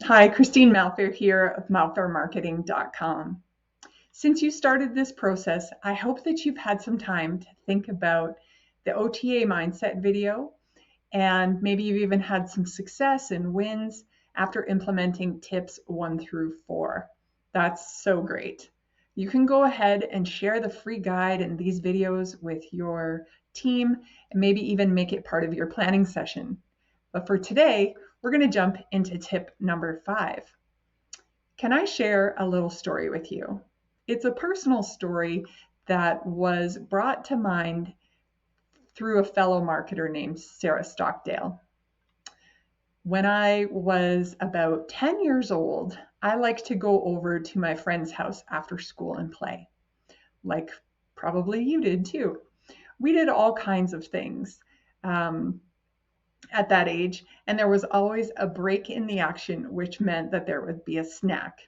Hi, Christine Malfair here of malfairmarketing.com. Since you started this process, I hope that you've had some time to think about the OTA mindset video, and maybe you've even had some success and wins after implementing tips 1 through 4. That's so great. You can go ahead and share the free guide and these videos with your team and maybe even make it part of your planning session. But for today, we're going to jump into tip number 5. Can I share a little story with you? It's a personal story that was brought to mind through a fellow marketer named Sarah Stockdale. When I was about 10 years old, I liked to go over to my friend's house after school and play, like probably you did too. We did all kinds of things at that age, and there was always a break in the action, which meant that there would be a snack.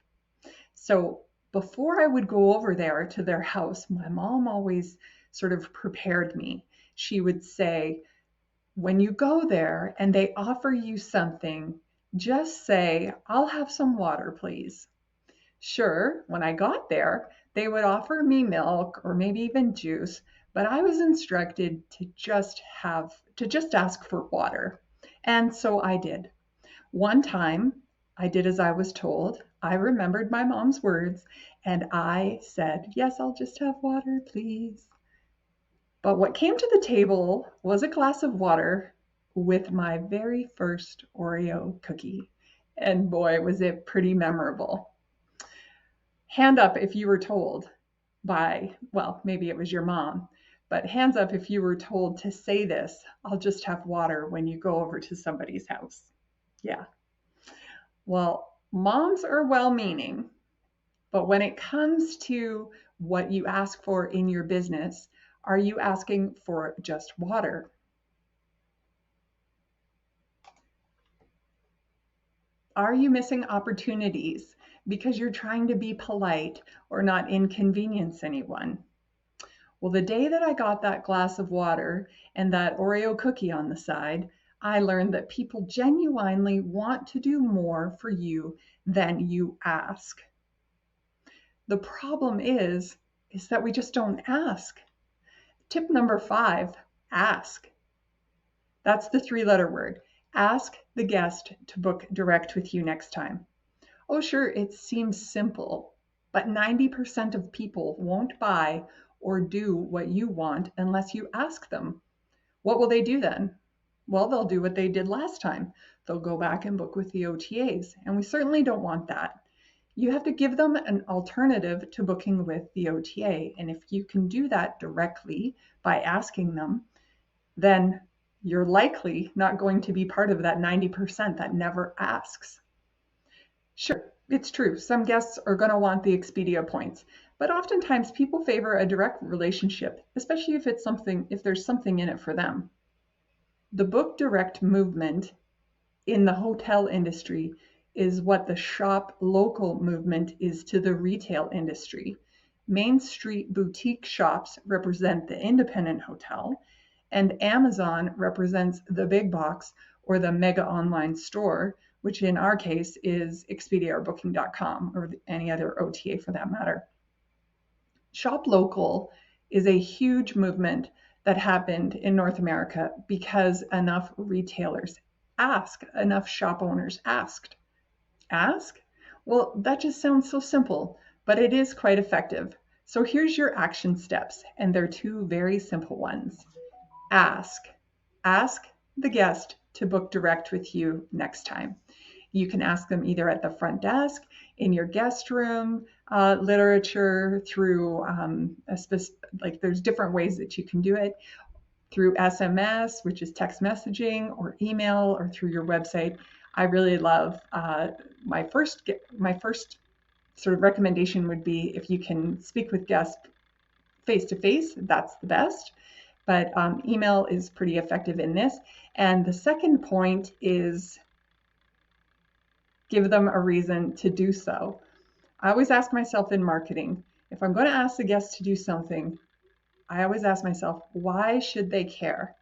So before I would go over there to their house, my mom always sort of prepared me. She would say, when you go there and they offer you something, just say, "I'll have some water, please." Sure, when I got there, they would offer me milk or maybe even juice, but I was instructed to just ask for water. And so I did. One time, I did as I was told. I remembered my mom's words and I said, "Yes, I'll just have water, please." But what came to the table was a glass of water with my very first Oreo cookie. And boy, was it pretty memorable. Hand up if you were told by, well, maybe it was your mom, but hands up if you were told to say this, "I'll just have water," when you go over to somebody's house. Yeah. Well, moms are well-meaning, but when it comes to what you ask for in your business, are you asking for just water? Are you missing opportunities because you're trying to be polite or not inconvenience anyone? Well, the day that I got that glass of water and that Oreo cookie on the side, I learned that people genuinely want to do more for you than you ask. The problem is that we just don't ask. Tip number 5, ask. That's the 3-letter word. Ask the guest to book direct with you next time. Oh, sure, it seems simple, but 90% of people won't buy or do what you want unless you ask them. What will they do then? Well, they'll do what they did last time. They'll go back and book with the OTAs, and we certainly don't want that. You have to give them an alternative to booking with the OTA, and if you can do that directly by asking them, then you're likely not going to be part of that 90% that never asks. Sure, it's true. Some guests are going to want the Expedia points, but oftentimes people favor a direct relationship, especially if there's something in it for them. The book direct movement in the hotel industry is what the shop local movement is to the retail industry. Main Street boutique shops represent the independent hotel, and Amazon represents the big box or the mega online store, which in our case is Expedia or Booking.com or any other OTA for that matter. Shop local is a huge movement that happened in North America because enough retailers asked, enough shop owners asked. Ask? Well, that just sounds so simple, but it is quite effective. So here's your action steps, and they're 2 very simple ones. Ask. Ask the guest to book direct with you next time. You can ask them either at the front desk, in your guest room, literature, through there's different ways that you can do it, through SMS, which is text messaging, or email, or through your website. I really love my first sort of recommendation would be if you can speak with guests face to face, that's the best. But email is pretty effective in this. And the second point is give them a reason to do so. I always ask myself in marketing, if I'm going to ask the guest to do something, I always ask myself, why should they care?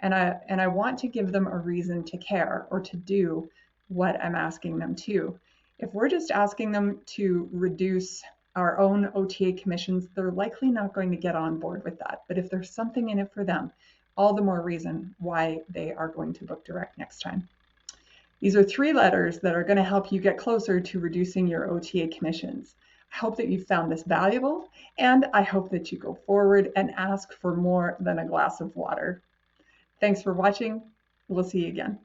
And I want to give them a reason to care or to do what I'm asking them to. If we're just asking them to reduce our own OTA commissions, they're likely not going to get on board with that. But if there's something in it for them, all the more reason why they are going to book direct next time. These are 3 letters that are going to help you get closer to reducing your OTA commissions. I hope that you found this valuable, and I hope that you go forward and ask for more than a glass of water. Thanks for watching. We'll see you again.